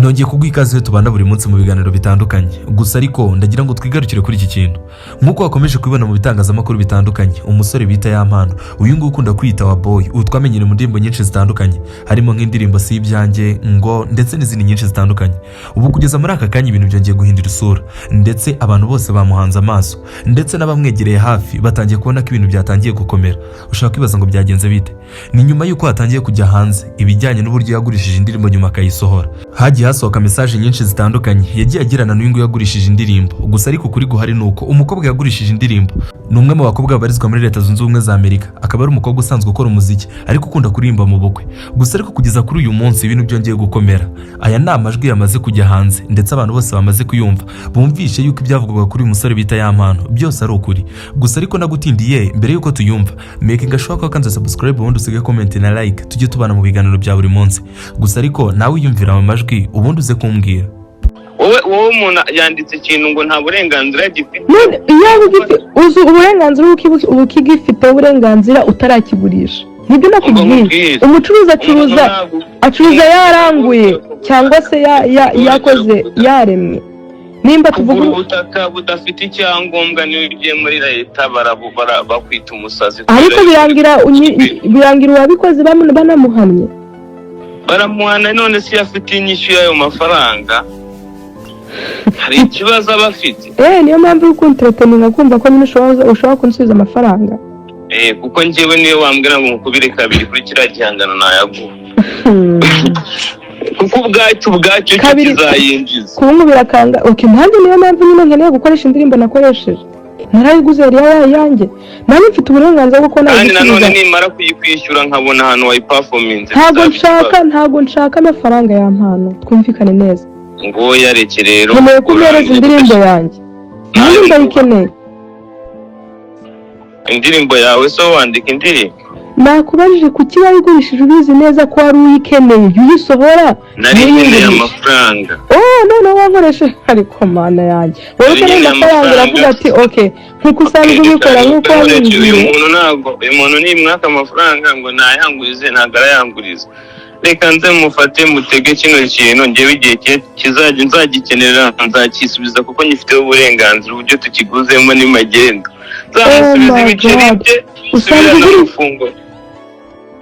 nongeye kuguha ikaze tubana buri munsi mu biganiro bitandukanye. Gusa ariko ndagira ngo twigarukire kuri iki kintu. Nkuko wakomeje kubibona mu bitangazamakuru bitandukanye, umusore bita Yampano, uyu nguyu ukunda kwita wa boy, utwamenyere mu ndirimbo nyinshi zitandukanye, harimo nk'indirimbo si ibyanjye, ngo ndetse n'izindi nyinshi zitandukanye. Ubu kugeza muri aka kanya ibintu byongeye guhindura isura, ndetse abantu bose bamuhanze amaso, ndetse n'abamwegereye hafi batangiye kubona ko ibintu byatangiye gukomera. Ushaka kwibaza ngo byagenze bite? Ni nyuma y'uko hatangiye kujya hanze ibijyanye n'uburyo yagurishije indirimbo nyuma akayisohora. Hagiye hasohoka message nyinshi zitandukanye yagiye agirana n'uyu nguyu yagurishije indirimbo. Gusa ariko kuri guhari nuko umukobwa yagurishije indirimbo ni umwe mu bakobwa babarizwa muri Leta Zunze Ubumwe za Amerika, akaba ari umukobwa usanzwe ukora umuziki ariko ukunda kuririmba mu bukwe. Gusa ariko kugeza kuri uyu munsi ibintu byongeye gukomera. Aya ni amajwi yamaze kujya hanze, ndetse abantu bose bamaze kuyumva bumvishe yuko ibyavugwaga kuri uyu musore bita Yampano byose ari ukuri. Gusa ariko nagutindiye mbere yuko tuyumva, making sure ko kanze subscribe ubundi usige comment na like, tujye tubana mu biganiro bya buri munsi. Gusa ariko nawe yumvira mu majwi ubundi uze kumbwira. wowe umuntu yanditse ikintu ngo nta burenganzira gifite. Yaba ugifite uzi uburenganzira ukigifite uburenganzira utarakigurisha. Nibyo nakubwiye. Umucuruzi acuruza yaranguye cyangwa se yakoze yaremye. Nimba tuvuga ubutaka budafite icyangombwa niyo ugiye muri leta bakwita umusazi. Ariko birangira uwabikoze banamuhamye. Baramuhana none si afite inyishu y'ayo mafaranga. Hari ikibazo abafite. Niyo mpamvu uri kuntereteninga kumva ko nyine ushobora kunsubiza amafaranga. Kuko njyewe niyo wambwira ngo mukubire kabiri kuri kiriya gihangano nayaguha. Kuko ubwacyo kizayinjiza. Kunkubira kanga. Okay, nanjye niyo mpamvu nyine nkeneye gukoresha indirimbo nakoresheje. Narayiguze yari yanjye. Nanjye mfite uburenganzira bwo kubona kandi nanone nimara kuyikwishyura nkabona ahantu wayiperformance. Ntago nshaka amafaranga Yampano. Twumvikane neza. Ngo yareke rero. Nkeneye kubereza indirimbo yanjye. Nanjye ndayikeneye. Indirimbo yawe so wandika indirimbo. Nakubajije kuki wayigurishije ubizi neza ko wari uyikeneye uyisohora. Narikeneye amafaranga. None wankoreshe ariko mana yanjye. Wowe ukeneye amafaranga uravuga ati okay nkuko usanzwe ubikora nkuko wabigiye. Uyu muntu ni mwaka amafaranga ngo nayangurize ntagarayanguriza. Reka nze mufate mutege kino kintu njyewe igihe kizajya nzagikenera nzakisubiza kuko nyifiteho uburenganzira uburyo tukiguzemo ni magendo. Nzamusubiza ibiceri bye usubira gufungwa.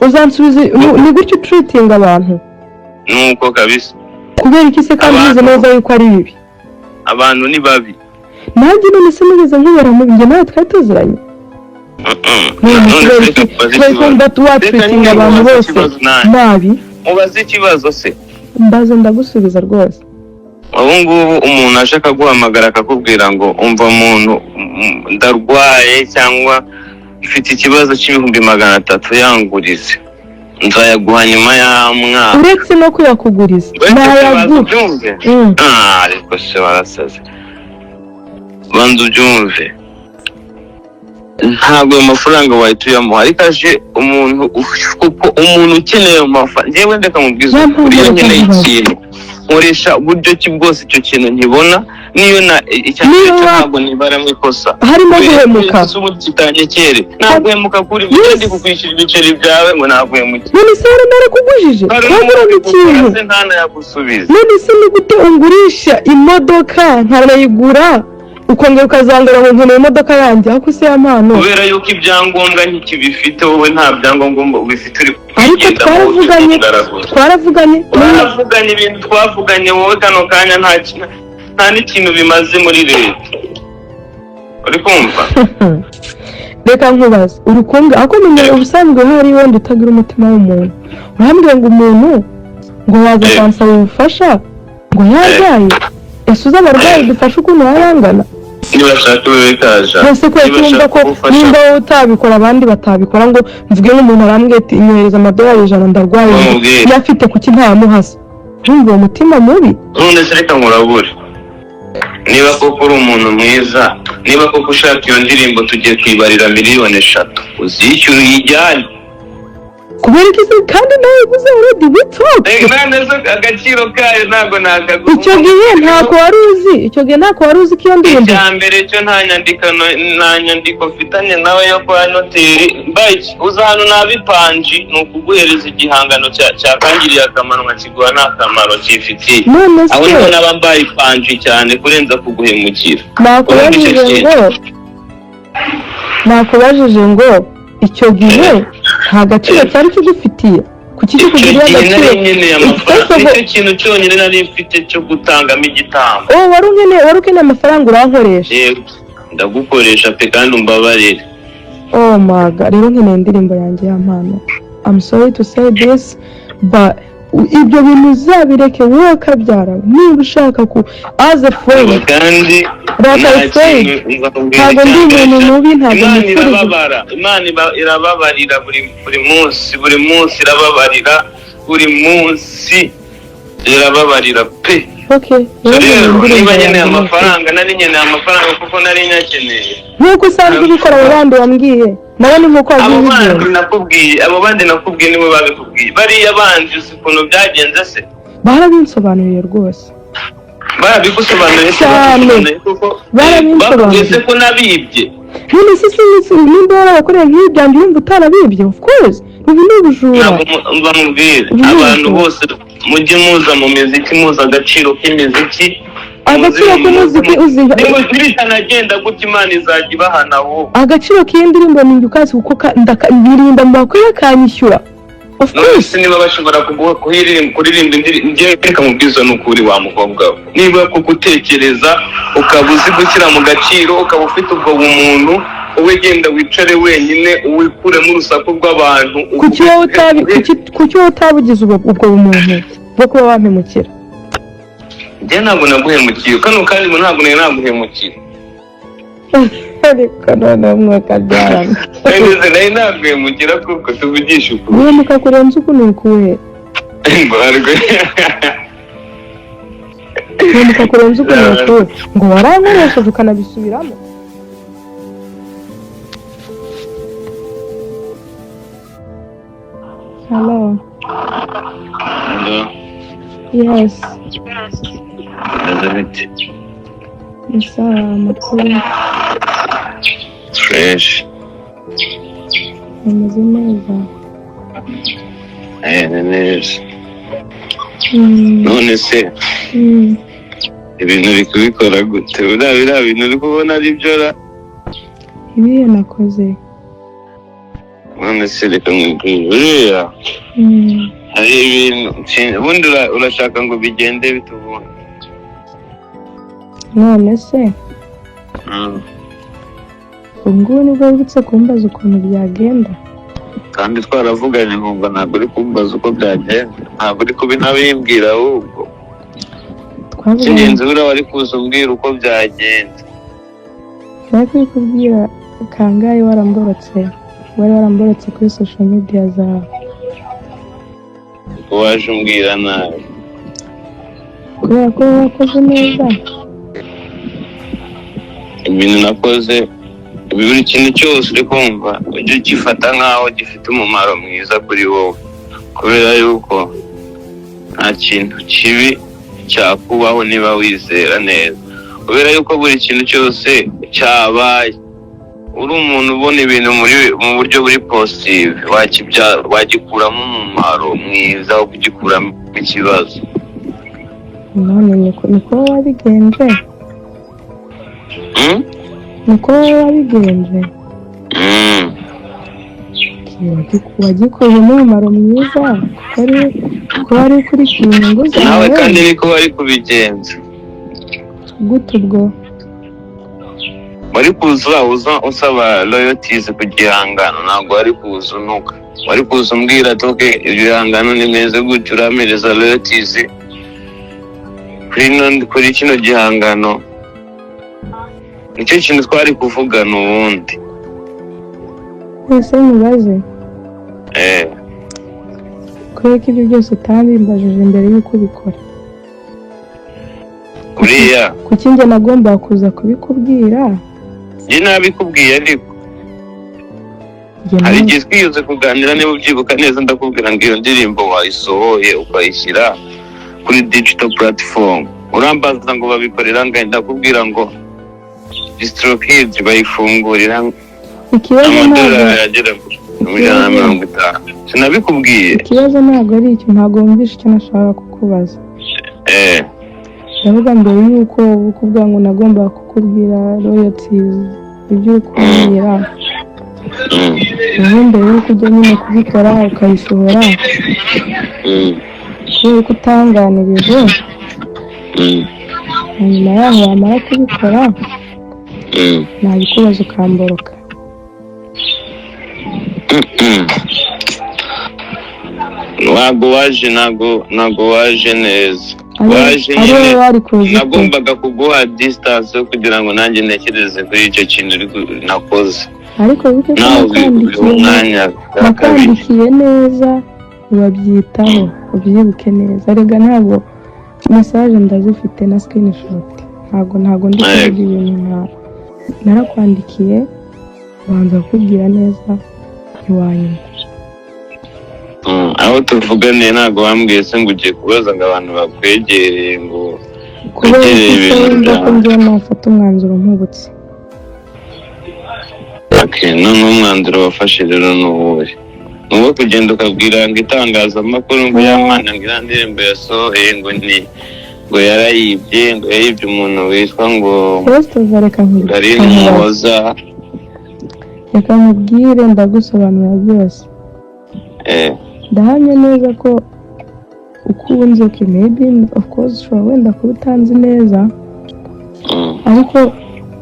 Uzansubiza ni gutyo treating abantu. Nuko kabisa. Kubera iki se kandi uzi neza yuko ari bibi? Abantu ni babi. Nanjye none se nigeze nkubera mu bintu nawe twatuziranye. Twumva tuwatreating abantu bose nabi. Mubaze ikibazo se. Mbaza ndagusubiza rwose. Ubu ngubu umuntu ashaka guhamagara akakubwira ngo umva umuntu ndarwaye cyangwa ifite ikibazo cy'ibihumbi 300 yangurize nzayaguha nyuma y'amwaka. Uretse no kuyakuguriza nayaguha. Ariko se warasaze. Banza ubyumve. Ntabwo amafaranga wahituyemo ariko aje umuntu ukeneye amafaranga. Njyewe ndeka mubwiza ukuri nkeneye ikintu nkoresha uburyo ki bwose icyo kintu nkibona niyo icyo ntabwo nibaramo ikosa. Harimo guhemuka. Kitanyekere ntabwo kuri ndi kukwishyura ibiceri byawe ngo ntabwo none se nari kugujije wagura ikintu ntana yagusubiza. None se ni gute ungurisha imodoka ntarayigura ukongera ukazangura ngo nkeneye imodoka yanjye aho se Yampano? Kubera yuko ibyangombwa ntikibifite wowe nta byangombwa ubifite uri. Ariko twaravuganye ibintu twavuganye wowe kano kanya nta n'ikintu bimaze muri leta. Uri kumva? Reka nkubaze urukunga akomenyeye ubusanzwe hari wenda utagira umutima w'umuntu. Urambwira ngo umuntu ngo waza kwansaba ubufasha ngo yaryaye. Ese uza abarwayi dufashe ukuntu yarangana? Niba shaka bekaja. Ese ko cyumva ko nimba utabikora abandi batabikora ngo mvuge nk'umuntu arambwiye ati inyohereza $100 ndarwaye yafite kuki ntayamuhasa. Urumva umutima mubi? None se reka nkurabure. Niba koko uri umuntu mwiza, niba koko ushaka iyo ndirimbo tugiye kwibarira 3,000,000 uzishyura uyijyane. kubera iki se kandi nawe ubuze already without none zo agaciro kayo ntabwo nakaguha icyo gihe ntako wari uzi ko iyo ndirimbo icya mbere cyo nta nyandiko mfitanye nawe yo kwa noteri mbaye uza hano nabipanji ni ukuguhereza igihangano cyakangiriye akamaro nkakiguha nta kamaro cyifitiye aho niho naba mbaye ipanji cyane kurenza kuguhemukira nakubajije ngo icyo gihe nta gaciro cyari kigufitiye kuki kikugiriye agaciro nicyo kintu cyonyine nari mfite cyo gutangamo igitambo wari ukeneye amafaranga urankoresha yego ndagukoresha pe kandi umbabarire oh my god rero nkeneye indirimbo yanjye y'ampano I'm sorry to say this but ibyo bintu uzabireke wowe kabyara niba ushaka ku as a friend kandi ntabwo ndi umuntu mubi ntabwo Imana irababarira buri munsi irababarira buri munsi irababarira pe niba nkeneye amafaranga nari nkeneye amafaranga kuko nari nyakeneye nk'uko usanzwe ubikora abo bandi wambwiye nawe ni nk'uko wabivuze abo bandi nakubwiye nibo babikubwiye bariya bandi uzi ukuntu byagenze se barabinsobanuriye rwose barabigusobanuriye cyane barabinsobanuriye ko nabibye none se nimba warabakoreye nk'ibyanjye urumva utarabibye of course ubu ni ubujura bamubwire abantu bose mujye muza mu miziki muza agaciro k'imiziki agaciro k'umuziki uziha bitanagenda gutya Imana izajya ibahana wowe agaciro k'iyi ndirimbo ni ukazi kuko ndirimba mbakwiye kanyishyura of course niba bashobora kuririmba indirimbo reka mubwiza n'ukuri wa mukobwa we niba kugutekereza ukaba uzi gushyira mu gaciro ukaba ufite ubwo bumuntu wowe genda wicare wenyine uwikuremo urusaku rw'abantu kuki wowe utabugize ubwo bumuntu bwo kuba wampemukira njye ntabwo naguhemukiye kano kandi ntabwo naguhemukira ariko none mwaka byarana nari naguhemukira kuko tuvugisha ukuri guhemuka kurenza uku ni ukuhe guhemuka kurenza uku ni ukuhe ngo warankoresheje ukanabisubiramo hello yes sawa amakuru fresh ameze neza neza none se ibintu uri kubikora gute biriya bintu uri kubona ari byo ra ibihe nakoze none se reka nkubwire buriya hari ibintu ubundi urashaka ngo bigende bitubone none se ubwo nibwo wibutse kumbaza ukuntu byagenda kandi twaravuganye nkumva ntabwo uri kumbaza uko byagenda ntabwo uri kubinabimbwira ahubwo ikingenzi buriya wari kuza umbwira uko byagenze nari kubikubwira kangahe waramborotse kuri social media zawe ko waje umbwira nabi kubera ko wakoze neza ibintu nakoze buri kintu cyose uri kumva ujye ugifata nk'aho gifite umumaro mwiza kuri wowe kubera yuko nta kintu kibi cyakubaho niba wizera neza kubera yuko buri kintu cyose cyabaye uri umuntu ubona ibintu mu buryo buri positive wagikuramo umumaro mwiza wo kugikuramo ikibazo none niko wabigenje niko wabigenje wagikozemo umumaro mwiza kuko wari ukurikiye inyungu zawe nawe kandi niko wari kubigenza gute ubwo wari kuza usaba royalties ku gihangano ntabwo wari kuza unuka wari kuza umbwira toke ibihangano nimeze gutyo uramereza royalties kuri kino gihangano nicyo kintu twari kuvugana ubundi ese mubaze kubera ko ibyo byose utambimbajije mbere y'uko ubikora uriya kuki njye nagomba kuza kubikubwira njye nabikubwiye ariko hari igihe twiyuze kuganira niba ubyibuka neza ndakubwira ngo iyo ndirimbo wayisohoye ukayishyira kuri digital platform urambaza ngo babikorera ngahe ndakubwira ngo DistroKid bayifungurira amadolari yagera kuri 150 sinabikubwiye ikibazo ntabwo ari icyo ntabwo wumvishe icyo nashaka kukubaza ndavuga mbere yuko ukubwira ngo nagomba kukubwira royalties ibyo ukubwira mbere yuko ujya nyine kubikora ukayisohora kubera ko utanganirije nyuma yaho wamara kubikora nabikubaza ukamboroka ntabwo waje neza waje nyine nagombaga kuguha distance kugira ngo nanjye ntekereze kuri icyo kintu nakoze ariko bike nakwandikiye neza urabyitaho ubyibuke neza rega ntabwo message ndazifite na screenshot ntabwo ndi kuvuga ibintu narakwandikiye banza kukubwira neza ntiwanyuma aho tuvuganiye ntabwo wambwiye se ngo ugiye kubaza ngo abantu bakwegereye ngo wegereye ibintu byawe ko nafata umwanzuro nkubutse none umwanzuro wafashe rero ni uwuhe ni uwo kugenda ukabwira ngo itangazamakuru ngo yamana ngo iriya ndirimbo yasohoye ngo yarayibye ngo yayibye umuntu witwa ngo Garine Muhoza reka nkubwire ndagusobanurira byose ndahamya neza ko ukunze ko maybe of course ushobora wenda kuba utanzi neza ariko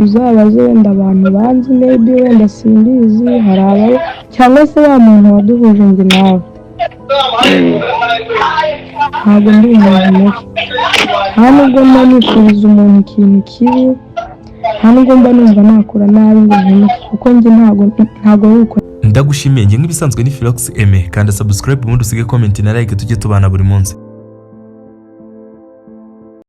uzabaze wenda abantu banzi maybe wenda simbizi hari abo cyangwa se wa muntu waduhuje njye nawe ntabwo ndi umuntu mubi nta nubwo mba nifuriza umuntu ikintu kibi nta nubwo mba numva nakora nabi ngo nkemuke kuko njye ntabwo ari uko ndagushimiye njye nk'ibisanzwe ni Philox Aime kandi subscribe ubundi usige comment na like tujye tubana buri munsi.